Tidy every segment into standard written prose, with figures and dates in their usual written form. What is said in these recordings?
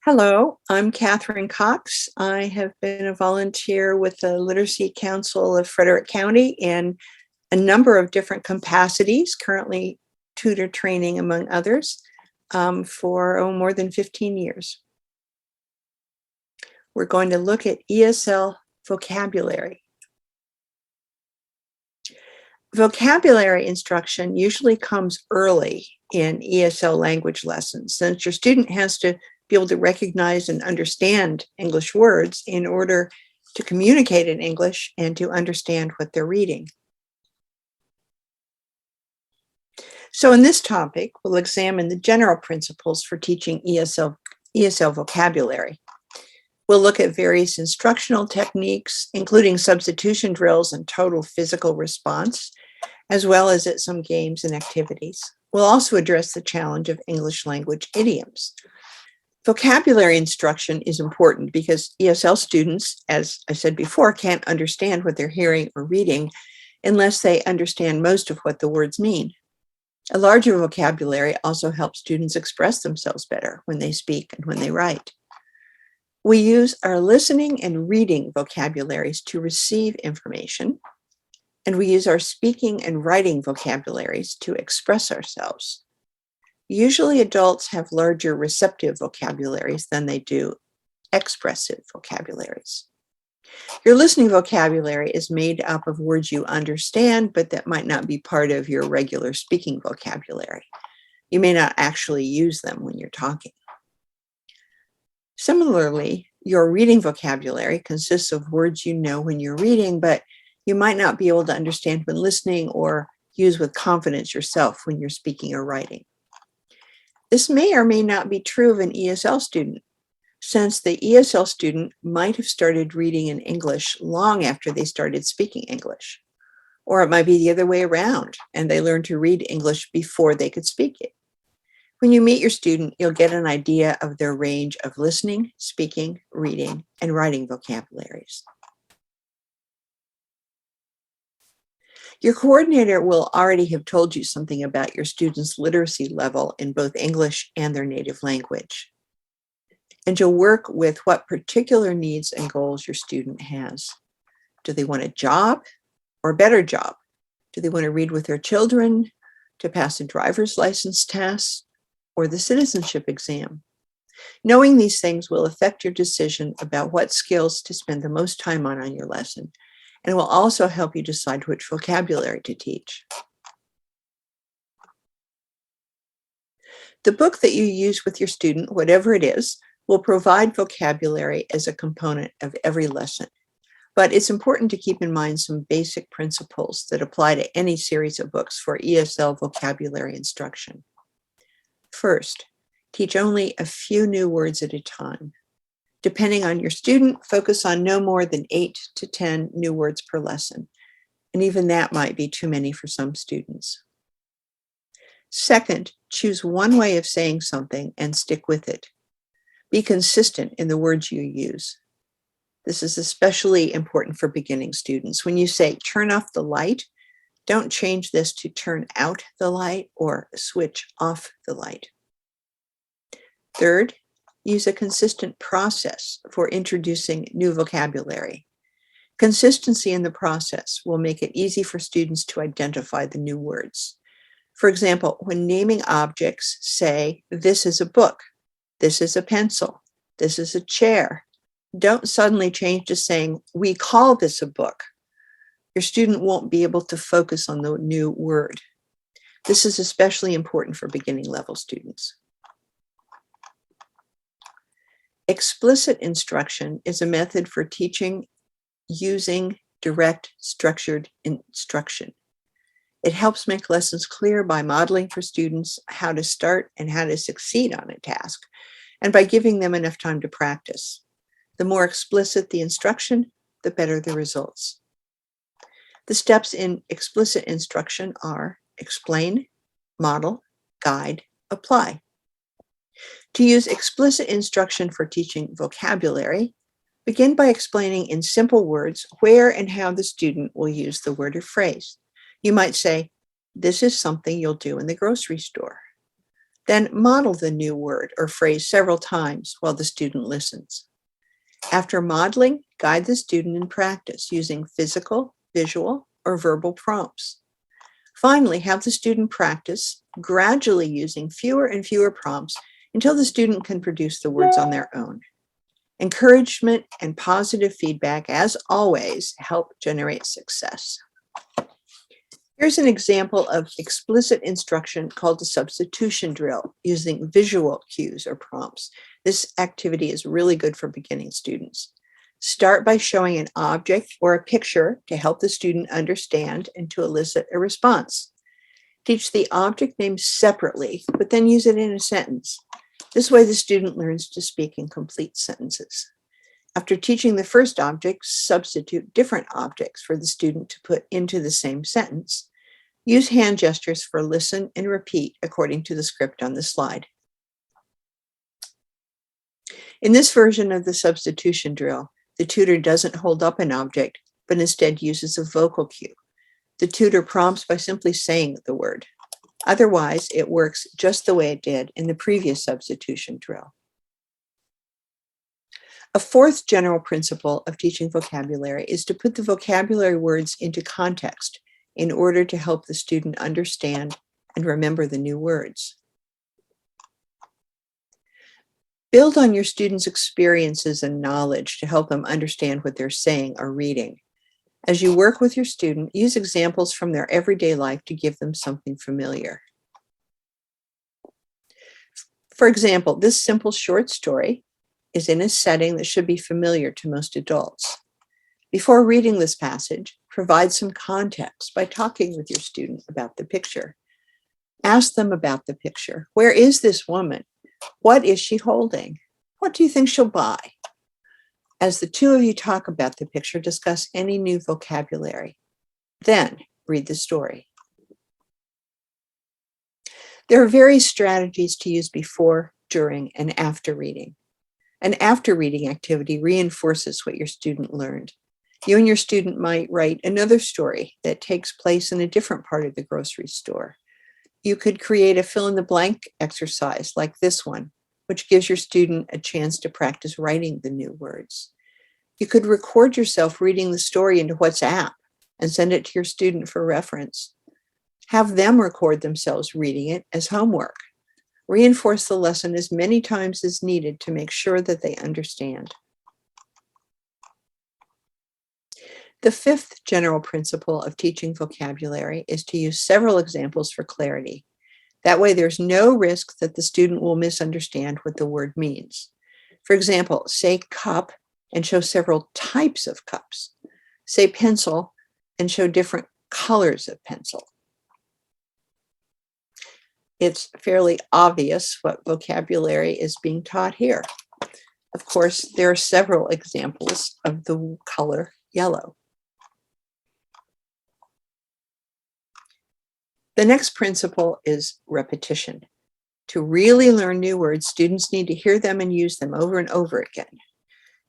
Hello, I'm Catherine Cox. I have been a volunteer with the Literacy Council of Frederick County in a number of different capacities, currently tutor training among others, for more than 15 years. We're going to look at ESL vocabulary. Vocabulary instruction usually comes early in ESL language lessons, since your student has to be able to recognize and understand English words in order to communicate in English and to understand what they're reading. So in this topic, we'll examine the general principles for teaching ESL vocabulary. We'll look at various instructional techniques, including substitution drills and total physical response, as well as at some games and activities. We'll also address the challenge of English language idioms. Vocabulary instruction is important because ESL students, as I said before, can't understand what they're hearing or reading unless they understand most of what the words mean. A larger vocabulary also helps students express themselves better when they speak and when they write. We use our listening and reading vocabularies to receive information, and we use our speaking and writing vocabularies to express ourselves. Usually adults have larger receptive vocabularies than they do expressive vocabularies. Your listening vocabulary is made up of words you understand, but that might not be part of your regular speaking vocabulary. You may not actually use them when you're talking. Similarly, your reading vocabulary consists of words you know when you're reading, but you might not be able to understand when listening or use with confidence yourself when you're speaking or writing. This may or may not be true of an ESL student, since the ESL student might have started reading in English long after they started speaking English. Or it might be the other way around, and they learned to read English before they could speak it. When you meet your student, you'll get an idea of their range of listening, speaking, reading, and writing vocabularies. Your coordinator will already have told you something about your student's literacy level in both English and their native language. And you'll work with what particular needs and goals your student has. Do they want a job or a better job? Do they want to read with their children, to pass a driver's license test, or the citizenship exam? Knowing these things will affect your decision about what skills to spend the most time on your lesson, and will also help you decide which vocabulary to teach. The book that you use with your student, whatever it is, will provide vocabulary as a component of every lesson. But it's important to keep in mind some basic principles that apply to any series of books for ESL vocabulary instruction. First, teach only a few new words at a time. Depending on your student, focus on no more than 8 to 10 new words per lesson, and even that might be too many for some students. Second, choose one way of saying something and stick with it. Be consistent in the words you use. This is especially important for beginning students. When you say turn off the light, don't change this to turn out the light or switch off the light. Third, use a consistent process for introducing new vocabulary. Consistency in the process will make it easy for students to identify the new words. For example, when naming objects, say, this is a book, this is a pencil, this is a chair. Don't suddenly change to saying, we call this a book. Your student won't be able to focus on the new word. This is especially important for beginning level students. Explicit instruction is a method for teaching using direct, structured instruction. It helps make lessons clear by modeling for students how to start and how to succeed on a task, and by giving them enough time to practice. The more explicit the instruction, the better the results. The steps in explicit instruction are explain, model, guide, apply. To use explicit instruction for teaching vocabulary, begin by explaining in simple words where and how the student will use the word or phrase. You might say, this is something you'll do in the grocery store. Then model the new word or phrase several times while the student listens. After modeling, guide the student in practice using physical, visual, or verbal prompts. Finally, have the student practice gradually using fewer and fewer prompts until the student can produce the words on their own. Encouragement and positive feedback, as always, help generate success. Here's an example of explicit instruction called a substitution drill using visual cues or prompts. This activity is really good for beginning students. Start by showing an object or a picture to help the student understand and to elicit a response. Teach the object name separately, but then use it in a sentence. This way, the student learns to speak in complete sentences. After teaching the first object, substitute different objects for the student to put into the same sentence. Use hand gestures for listen and repeat according to the script on the slide. In this version of the substitution drill, the tutor doesn't hold up an object, but instead uses a vocal cue. The tutor prompts by simply saying the word. Otherwise, it works just the way it did in the previous substitution drill. A fourth general principle of teaching vocabulary is to put the vocabulary words into context in order to help the student understand and remember the new words. Build on your students' experiences and knowledge to help them understand what they're saying or reading. As you work with your student, use examples from their everyday life to give them something familiar. For example, this simple short story is in a setting that should be familiar to most adults. Before reading this passage, provide some context by talking with your student about the picture. Ask them about the picture. Where is this woman? What is she holding? What do you think she'll buy? As the two of you talk about the picture, discuss any new vocabulary. Then read the story. There are various strategies to use before, during, and after reading. An after reading activity reinforces what your student learned. You and your student might write another story that takes place in a different part of the grocery store. You could create a fill-in-the-blank exercise like this one, which gives your student a chance to practice writing the new words. You could record yourself reading the story into WhatsApp and send it to your student for reference. Have them record themselves reading it as homework. Reinforce the lesson as many times as needed to make sure that they understand. The fifth general principle of teaching vocabulary is to use several examples for clarity. That way, there's no risk that the student will misunderstand what the word means. For example, say cup and show several types of cups. Say pencil and show different colors of pencil. It's fairly obvious what vocabulary is being taught here. Of course, there are several examples of the color yellow. The next principle is repetition. To really learn new words, students need to hear them and use them over and over again.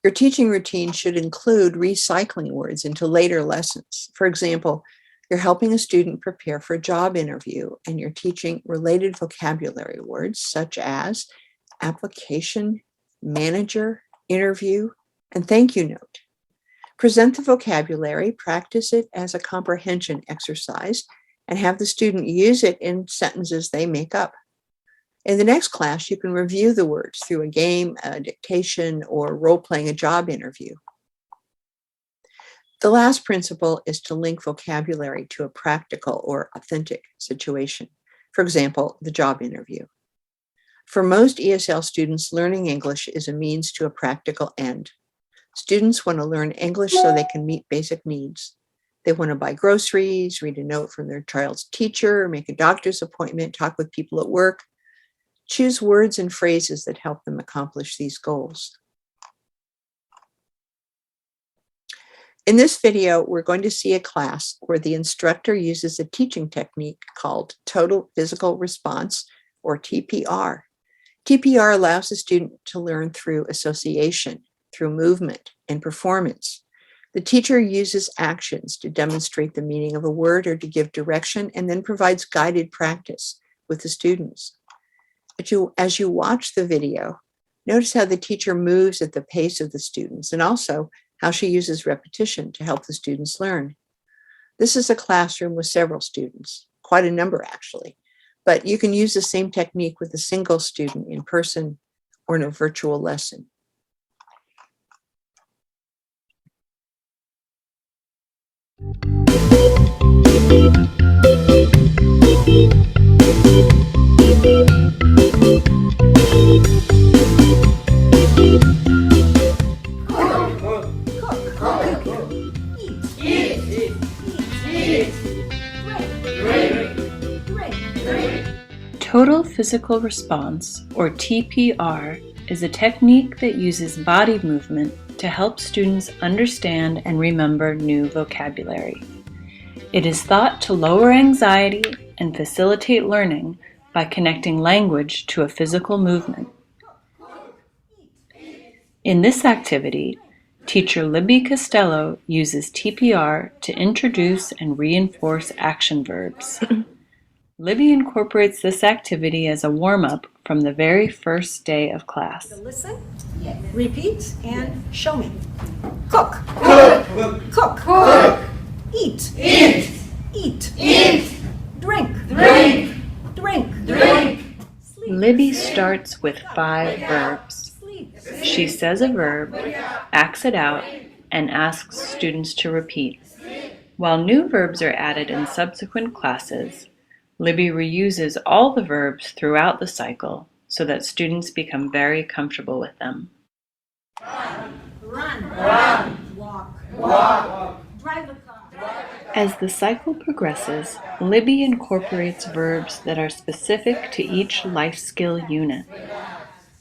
Your teaching routine should include recycling words into later lessons. For example, you're helping a student prepare for a job interview and you're teaching related vocabulary words such as application, manager, interview, and thank you note. Present the vocabulary, practice it as a comprehension exercise, and have the student use it in sentences they make up. In the next class, you can review the words through a game, a dictation, or role-playing a job interview. The last principle is to link vocabulary to a practical or authentic situation. For example, the job interview. For most ESL students, learning English is a means to a practical end. Students want to learn English so they can meet basic needs. They want to buy groceries, read a note from their child's teacher, make a doctor's appointment, talk with people at work. Choose words and phrases that help them accomplish these goals. In this video, we're going to see a class where the instructor uses a teaching technique called Total Physical Response, or TPR. TPR allows the student to learn through association, through movement, and performance. The teacher uses actions to demonstrate the meaning of a word or to give direction, and then provides guided practice with the students. As you watch the video, notice how the teacher moves at the pace of the students and also how she uses repetition to help the students learn. This is a classroom with several students, quite a number actually, but you can use the same technique with a single student in person or in a virtual lesson. Total physical response, or TPR, is a technique that uses body movement to help students understand and remember new vocabulary. It is thought to lower anxiety and facilitate learning by connecting language to a physical movement. In this activity, teacher Libby Costello uses TPR to introduce and reinforce action verbs. Libby incorporates this activity as a warm-up from the very first day of class. Listen, repeat, and show me. Cook. Cook. Cook. Cook. Eat. Eat. Eat. Eat. Drink. Drink. Drink. Drink. Sleep. Libby starts with 5 verbs. Sleep. She says a verb, acts it out, and asks students to repeat. While new verbs are added in subsequent classes, Libby reuses all the verbs throughout the cycle so that students become very comfortable with them. Run. Run. Walk. Walk. Drive a car. As the cycle progresses, Libby incorporates verbs that are specific to each life skill unit.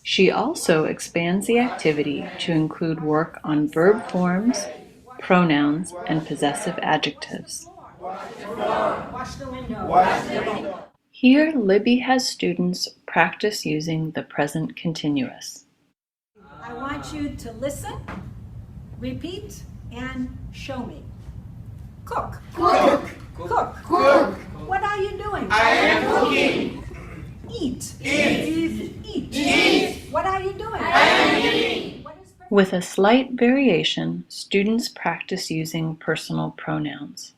She also expands the activity to include work on verb forms, pronouns, and possessive adjectives. Wash the window. Wash the window. Here, Libby has students practice using the present continuous. I want you to listen, repeat, and show me. Cook. Cook. Cook. Cook. What are you doing? I am cooking. Eat. Eat. Eat. Eat. What are you doing? I am eating. What is With a slight variation, students practice using personal pronouns.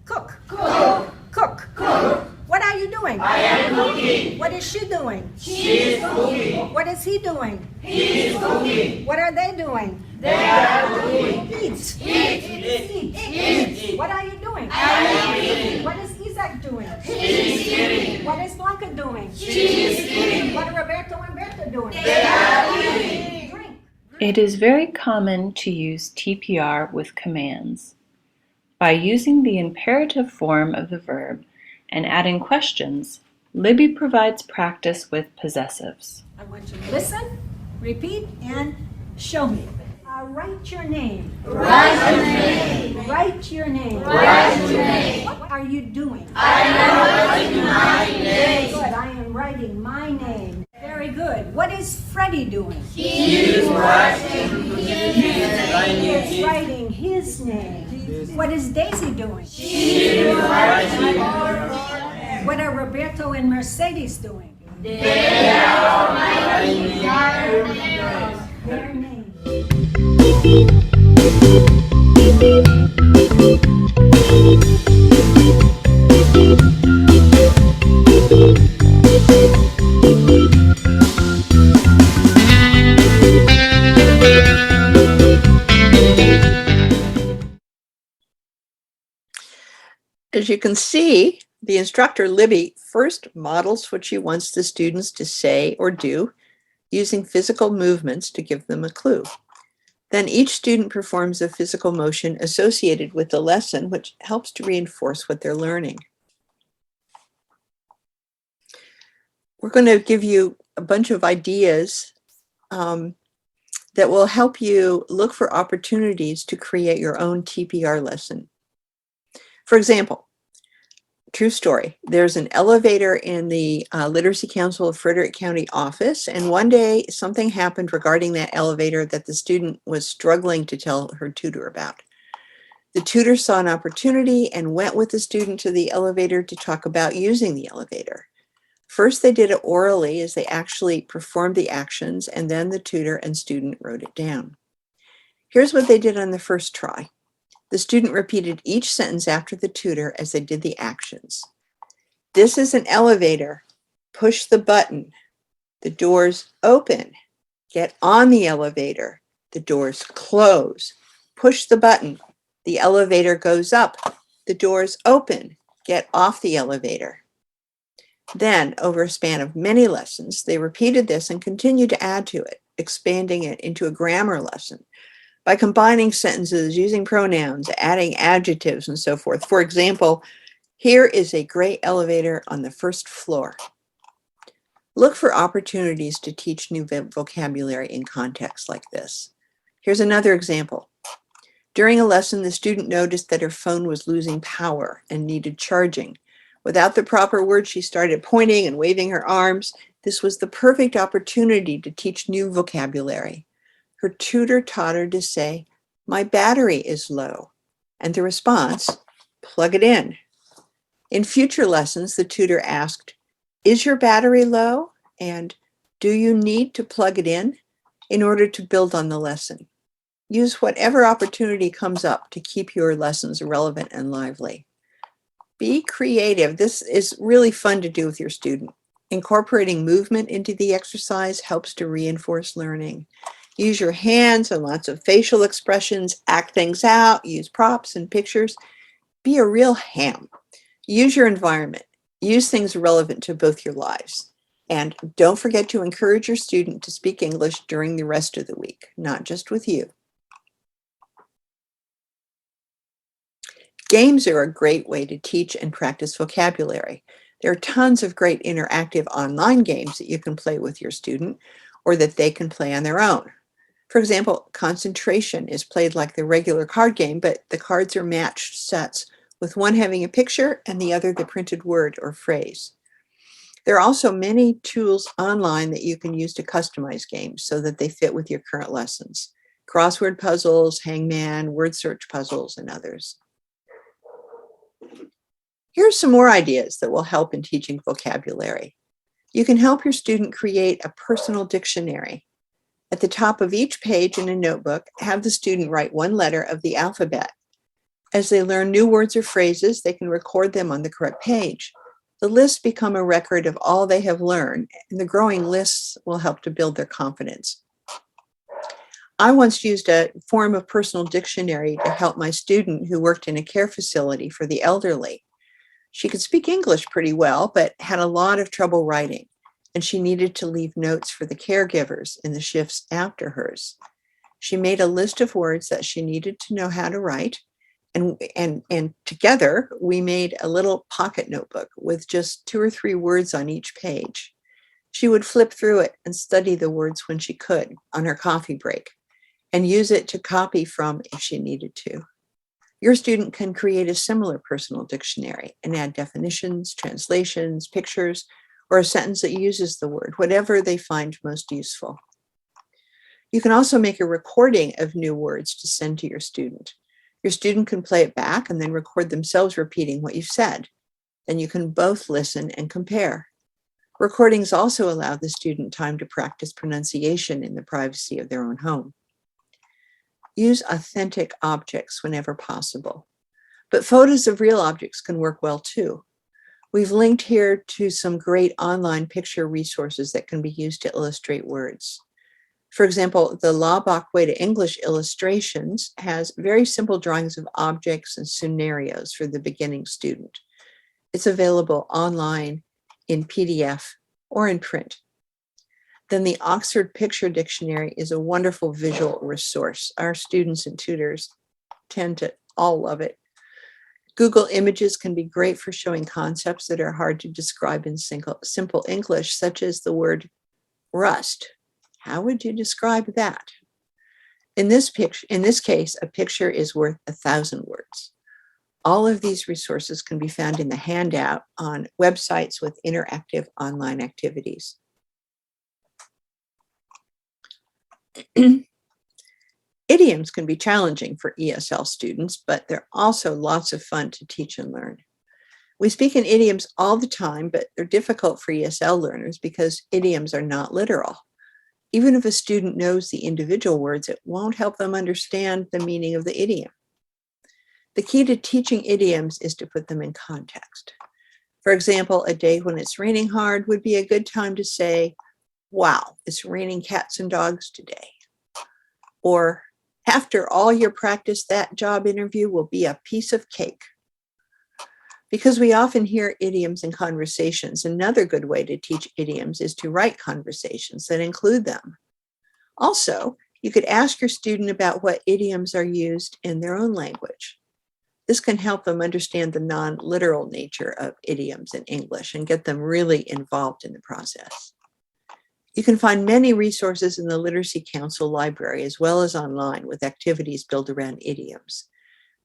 Cook. Cook. Cook. Cook. What are you doing? I am cooking. What is she doing? She is cooking. What is he doing? He is cooking. What are they doing? They are cooking. Eat. Eat. Eat. What are you doing? I am eating. What is Isaac doing? She is eating. What is Blanca doing? She is eating. What are Roberto and Berta doing? They are eating. Drink. It is very common to use TPR with commands. By using the imperative form of the verb and adding questions, Libby provides practice with possessives. I want you to listen, repeat, and show me. Write your name. Write your name. Write your name. Write your name. What are you doing? I am writing my name. Good. I am writing my name. Very good. What is Freddie doing? He is writing He is writing his name. What is Daisy doing? She is writing. What are Roberto and Mercedes doing? They are writing Their names. As you can see, the instructor, Libby, first models what she wants the students to say or do using physical movements to give them a clue. Then each student performs a physical motion associated with the lesson, which helps to reinforce what they're learning. We're going to give you a bunch of ideas that will help you look for opportunities to create your own TPR lesson. For example, true story, there's an elevator in the Literacy Council of Frederick County office, and one day something happened regarding that elevator that the student was struggling to tell her tutor about. The tutor saw an opportunity and went with the student to the elevator to talk about using the elevator. First, they did it orally as they actually performed the actions, and then the tutor and student wrote it down. Here's what they did on the first try. The student repeated each sentence after the tutor as they did the actions. This is an elevator. Push the button. The doors open. Get on the elevator. The doors close. Push the button. The elevator goes up. The doors open. Get off the elevator. Then, over a span of many lessons, they repeated this and continued to add to it, expanding it into a grammar lesson by combining sentences, using pronouns, adding adjectives, and so forth. For example, here is a great elevator on the first floor. Look for opportunities to teach new vocabulary in contexts like this. Here's another example. During a lesson, the student noticed that her phone was losing power and needed charging. Without the proper words, she started pointing and waving her arms. This was the perfect opportunity to teach new vocabulary. Her tutor taught her to say, "My battery is low," and the response, "Plug it in." In future lessons, the tutor asked, "Is your battery low?" and "Do you need to plug it in order to build on the lesson? Use whatever opportunity comes up to keep your lessons relevant and lively. Be creative. This is really fun to do with your student. Incorporating movement into the exercise helps to reinforce learning. Use your hands and lots of facial expressions, act things out, use props and pictures. Be a real ham. Use your environment. Use things relevant to both your lives. And don't forget to encourage your student to speak English during the rest of the week, not just with you. Games are a great way to teach and practice vocabulary. There are tons of great interactive online games that you can play with your student or that they can play on their own. For example, concentration is played like the regular card game, but the cards are matched sets, with one having a picture and the other the printed word or phrase. There are also many tools online that you can use to customize games so that they fit with your current lessons. Crossword puzzles, hangman, word search puzzles, and others. Here are some more ideas that will help in teaching vocabulary. You can help your student create a personal dictionary. At the top of each page in a notebook, have the student write one letter of the alphabet. As they learn new words or phrases, they can record them on the correct page. The lists become a record of all they have learned, and the growing lists will help to build their confidence. I once used a form of personal dictionary to help my student who worked in a care facility for the elderly. She could speak English pretty well, but had a lot of trouble writing, and she needed to leave notes for the caregivers in the shifts after hers. She made a list of words that she needed to know how to write, and together we made a little pocket notebook with just 2 or 3 words on each page. She would flip through it and study the words when she could on her coffee break, and use it to copy from if she needed to. Your student can create a similar personal dictionary and add definitions, translations, pictures, or a sentence that uses the word, whatever they find most useful. You can also make a recording of new words to send to your student. Your student can play it back and then record themselves repeating what you've said. Then you can both listen and compare. Recordings also allow the student time to practice pronunciation in the privacy of their own home. Use authentic objects whenever possible, but photos of real objects can work well too. We've linked here to some great online picture resources that can be used to illustrate words. For example, the Laubach Way to English Illustrations has very simple drawings of objects and scenarios for the beginning student. It's available online in PDF or in print. Then the Oxford Picture Dictionary is a wonderful visual resource. Our students and tutors tend to all love it. Google Images can be great for showing concepts that are hard to describe in simple English, such as the word rust. How would you describe that? In this case, a picture is worth 1,000 words. All of these resources can be found in the handout on websites with interactive online activities. Idioms can be challenging for ESL students, but they're also lots of fun to teach and learn. We speak in idioms all the time, but they're difficult for ESL learners because idioms are not literal. Even if a student knows the individual words, it won't help them understand the meaning of the idiom. The key to teaching idioms is to put them in context. For example, a day when it's raining hard would be a good time to say, "Wow, it's raining cats and dogs today." Or, "After all your practice, that job interview will be a piece of cake." Because we often hear idioms in conversations, another good way to teach idioms is to write conversations that include them. Also, you could ask your student about what idioms are used in their own language. This can help them understand the non-literal nature of idioms in English and get them really involved in the process. You can find many resources in the Literacy Council library as well as online with activities built around idioms.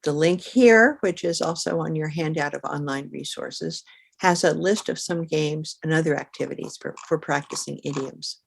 The link here, which is also on your handout of online resources, has a list of some games and other activities for practicing idioms.